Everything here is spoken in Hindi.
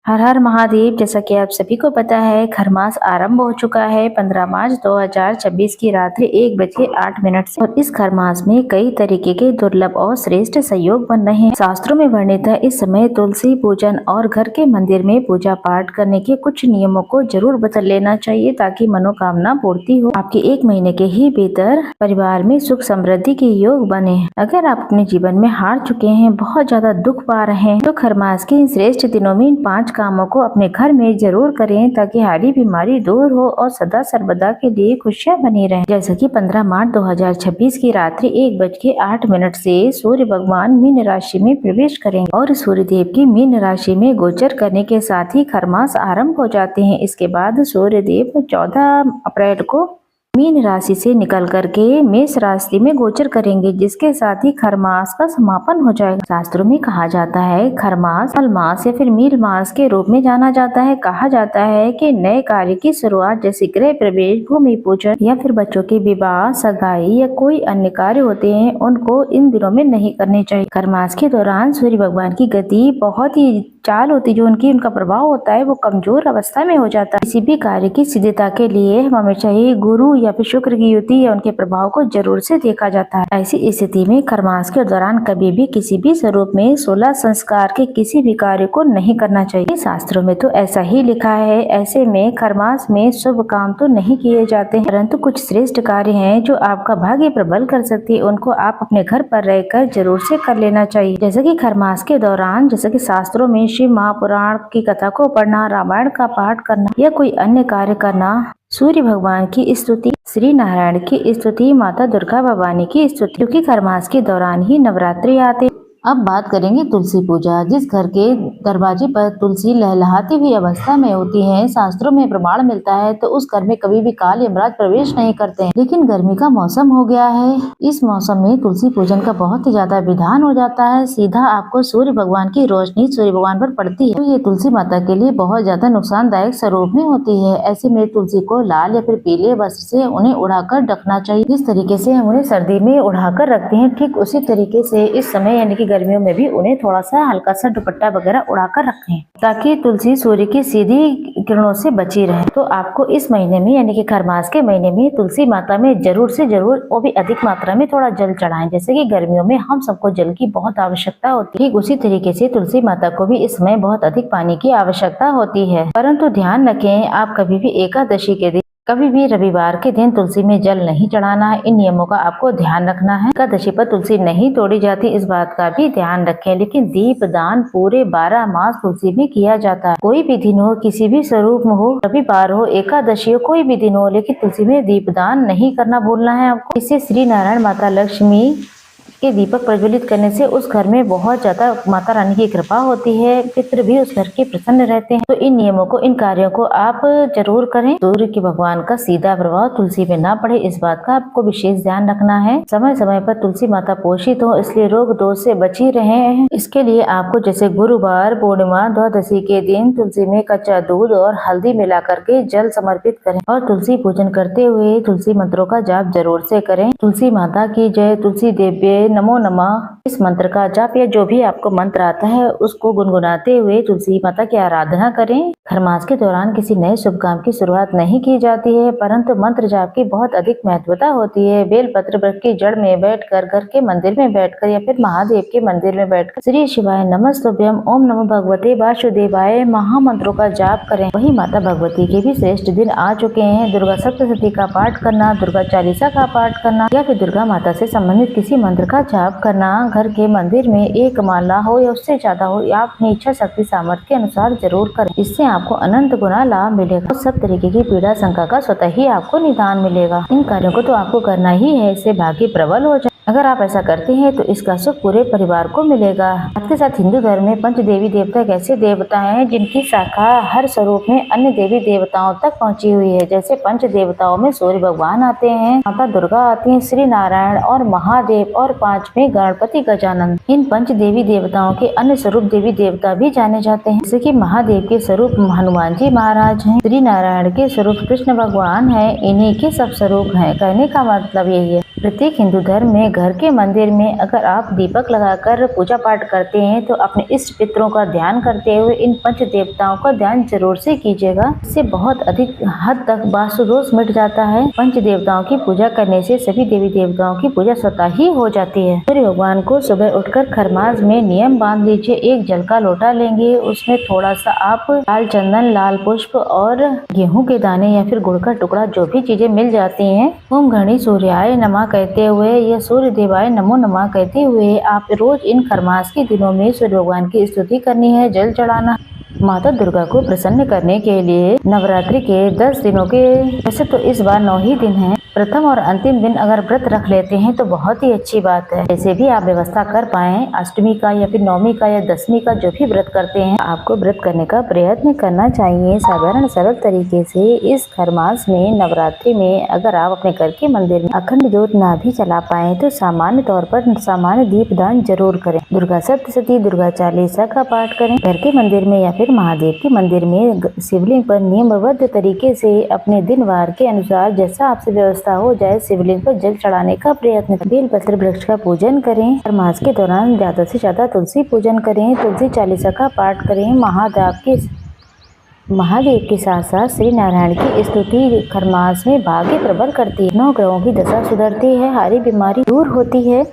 हर हर महादेव। जैसा कि आप सभी को पता है, खरमास आरंभ हो चुका है 15 मार्च 2026 की रात्रि 1:08 से। और इस खरमास में कई तरीके के दुर्लभ और श्रेष्ठ संयोग बन रहे हैं। शास्त्रों में वर्णित है इस समय तुलसी पूजन और घर के मंदिर में पूजा पाठ करने के कुछ नियमों को जरूर बदल लेना चाहिए ताकि मनोकामना पूर्ति हो। आपके 1 महीने के ही भीतर परिवार में सुख समृद्धि के योग बने। अगर आप अपने जीवन में हार चुके हैं, बहुत ज्यादा दुख पा रहे हैं, तो खरमास के इन श्रेष्ठ दिनों में इन 5 कामों को अपने घर में जरूर करें ताकि हारी बीमारी दूर हो और सदा सर्वदा के लिए खुशियां बनी रहें। जैसे कि 15 मार्च 2026 की रात्रि 1:08 से सूर्य भगवान मीन राशि में प्रवेश करेंगे और सूर्य देव की मीन राशि में गोचर करने के साथ ही खरमास आरंभ हो जाते हैं। इसके बाद सूर्य देव 14 अप्रैल को मीन राशि से निकल करके मेष राशि में गोचर करेंगे, जिसके साथ ही खरमास का समापन हो जाएगा। शास्त्रों में कहा जाता है खरमास मलमास या फिर मील मास के रूप में जाना जाता है। कहा जाता है कि नए कार्य की शुरुआत जैसे गृह प्रवेश, भूमि पूजन या फिर बच्चों के विवाह, सगाई या कोई अन्य कार्य होते हैं, उनको इन दिनों में नहीं करने चाहिए। खरमास के दौरान सूर्य भगवान की गति बहुत ही चाल होती, जो उनका प्रभाव होता है वो कमजोर अवस्था में हो जाता है। किसी भी कार्य की सिद्धता के लिए हम हमेशा ही गुरु या फिर शुक्र की युति या उनके प्रभाव को जरूर से देखा जाता है। ऐसी स्थिति में खरमास के दौरान कभी भी किसी भी स्वरूप में 16 संस्कार के किसी भी कार्य को नहीं करना चाहिए। शास्त्रों में तो ऐसा ही लिखा है। ऐसे में खरमास में शुभ काम तो नहीं किए जाते हैं, परंतु कुछ श्रेष्ठ कार्य हैं जो आपका भाग्य प्रबल कर सकती है। उनको आप अपने घर पर रहकर जरूर से कर लेना चाहिए। जैसे कि खरमास के दौरान जैसे कि शास्त्रों में शिव महापुराण की कथा को पढ़ना, रामायण का पाठ करना या कोई अन्य कार्य करना, सूर्य भगवान की स्तुति, श्री नारायण की स्तुति, माता दुर्गा भवानी की स्तुति, क्योंकि खरमास के दौरान ही नवरात्रि आते। अब बात करेंगे तुलसी पूजा। जिस घर के दरवाजे पर तुलसी लहलहाती हुई अवस्था में होती है, शास्त्रों में प्रमाण मिलता है तो उस घर में कभी भी काल यमराज प्रवेश नहीं करते हैं। लेकिन गर्मी का मौसम हो गया है, इस मौसम में तुलसी पूजन का बहुत ही ज्यादा विधान हो जाता है। सीधा आपको सूर्य भगवान की रोशनी सूर्य भगवान पर पड़ती है, तो ये तुलसी माता के लिए बहुत ज्यादा नुकसानदायक स्वरूप में होती है। ऐसे में तुलसी को लाल या फिर पीले वस्त्र से उन्हें उड़ाकर ढकना चाहिए। जिस तरीके से हम उन्हें सर्दी में उड़ाकर रखते हैं, ठीक उसी तरीके से इस समय यानी कि गर्मियों में भी उन्हें थोड़ा सा हल्का सा दुपट्टा वगैरह उड़ाकर रखें ताकि तुलसी सूर्य की सीधी किरणों से बची रहे। तो आपको इस महीने में यानी कि खरमास के महीने में तुलसी माता में जरूर से जरूर वो भी अधिक मात्रा में थोड़ा जल चढ़ाएं। जैसे कि गर्मियों में हम सबको जल की बहुत आवश्यकता होती है, ठीक उसी तरीके से तुलसी माता को भी इस समय बहुत अधिक पानी की आवश्यकता होती है। परंतु ध्यान रखें, आप कभी भी एकादशी के दिन, कभी भी रविवार के दिन तुलसी में जल नहीं चढ़ाना है। इन नियमों का आपको ध्यान रखना है। एकादशी पर तुलसी नहीं तोड़ी जाती, इस बात का भी ध्यान रखें। लेकिन दीप दान पूरे 12 मास तुलसी में किया जाता है। कोई भी दिन हो, किसी भी स्वरूप में हो, रविवार हो, एकादशी हो, कोई भी दिन हो, लेकिन तुलसी में दीप दान नहीं करना भूलना है आपको। इससे श्री नारायण माता लक्ष्मी के दीपक प्रज्वलित करने से उस घर में बहुत ज्यादा माता रानी की कृपा होती है। पितृ भी उस घर के प्रसन्न रहते हैं। तो इन नियमों को, इन कार्यों को आप जरूर करें। सूर्य के भगवान का सीधा प्रभाव तुलसी पे ना पड़े, इस बात का आपको विशेष ध्यान रखना है। समय समय पर तुलसी माता पोषित हो, इसलिए रोग दोष से बची रहे। इसके लिए आपको जैसे गुरुवार, पूर्णिमा, द्वादशी के दिन तुलसी में कच्चा दूध और हल्दी मिला करके जल समर्पित करें और तुलसी पूजन करते हुए तुलसी मंत्रों का जाप जरूर से करें। तुलसी माता की जय, तुलसी देव्ये नमो नमः, इस मंत्र का जाप या जो भी आपको मंत्र आता है उसको गुनगुनाते हुए तुलसी माता की आराधना करें। खरमास के दौरान किसी नए शुभ काम की शुरुआत नहीं की जाती है, परंतु मंत्र जाप की बहुत अधिक महत्वता होती है। बेलपत्र वृक्ष की जड़ में बैठकर, घर के मंदिर में बैठकर या फिर महादेव के मंदिर में बैठकर श्री शिवाय नमस्तुभ्यम, ओम नमो भगवते वासुदेवाय महामंत्रों का जाप करें। वही माता भगवती के भी श्रेष्ठ दिन आ चुके हैं। दुर्गा सप्तशती का पाठ करना, दुर्गा चालीसा का पाठ करना या फिर दुर्गा माता से संबंधित किसी मंत्र का जाप करना, घर के मंदिर में एक माला हो या उससे ज्यादा हो, या अपनी इच्छा शक्ति सामर्थ्य के अनुसार जरूर करें। इससे आपको अनंत गुना लाभ मिलेगा। सब तरीके की पीड़ा शंका का स्वतः ही आपको निदान मिलेगा। इन कार्यों को तो आपको करना ही है, इससे भाग्य प्रबल हो जाए। अगर आप ऐसा करते हैं तो इसका सुख पूरे परिवार को मिलेगा। आपके साथ हिंदू धर्म में पंच देवी देवता एक ऐसे देवता हैं जिनकी शाखा हर स्वरूप में अन्य देवी देवताओं तक पहुंची हुई है। जैसे पंच देवताओं में सूर्य भगवान आते हैं, माता दुर्गा आती हैं, श्री नारायण और महादेव और 5वें गणपति गजानन। इन पंच देवी देवताओं के अन्य स्वरूप देवी देवता भी जाने जाते हैं, जैसे कि महादेव के स्वरूप हनुमान जी महाराज हैं, श्री नारायण के स्वरूप कृष्ण भगवान है, इन्हीं के सब स्वरूप हैं। कहने का मतलब यही है प्रत्येक हिंदू धर्म में घर के मंदिर में अगर आप दीपक लगाकर पूजा पाठ करते हैं तो अपने इष्ट पितरों का ध्यान करते हुए इन पंच देवताओं का ध्यान जरूर से कीजिएगा। इससे बहुत अधिक हद तक वास्तु दोष मिट जाता है। पंच देवताओं की पूजा करने से सभी देवी देवताओं की पूजा स्वतः ही हो जाती है। सूर्य भगवान को सुबह उठकर खरमास में नियम बांध लीजिए। एक जल का लोटा लेंगे, उसमें थोड़ा सा आप लाल चंदन, लाल पुष्प और गेहूं के दाने या फिर गुड़ का टुकड़ा, जो भी चीजें मिल जाती हैं, ओम घड़ी सूर्याय नमः कहते हुए या सूर्य देवाय नमो नमः कहते हुए आप रोज इन खरमास के दिनों में सूर्य भगवान की स्तुति करनी है, जल चढ़ाना। माता दुर्गा को प्रसन्न करने के लिए नवरात्रि के 10 दिनों के, वैसे तो इस बार 9 ही दिन हैं, प्रथम और अंतिम दिन अगर व्रत रख लेते हैं तो बहुत ही अच्छी बात है। जैसे भी आप व्यवस्था कर पाए, अष्टमी का या फिर नवमी का या दसवीं का, जो भी व्रत करते हैं, आपको व्रत करने का प्रयत्न करना चाहिए। साधारण सरल तरीके से इस खरमास में, नवरात्रि में अगर आप अपने घर के मंदिर में अखंड ज्योत ना भी चला पाए तो सामान्य तौर पर सामान्य दीप दान जरूर करें। दुर्गा सप्तशती, दुर्गा चालीसा का पाठ करें। घर के मंदिर में या फिर महादेव के मंदिर में शिवलिंग पर नियमबद्ध तरीके से अपने दिन वार के अनुसार जैसा आपसे व्यवस्था हो जाए शिवलिंग पर जल चढ़ाने का प्रयत्न करें। बेलपत्र वृक्ष का पूजन करें। खरमास के दौरान ज्यादा से ज्यादा तुलसी पूजन करें। तुलसी चालीसा का पाठ करें। महादेव के साथ साथ श्री नारायण की स्तुति खरमास में भाग्य प्रबल करती है। 9 ग्रहों की दशा सुधरती है। हारी बीमारी दूर होती है।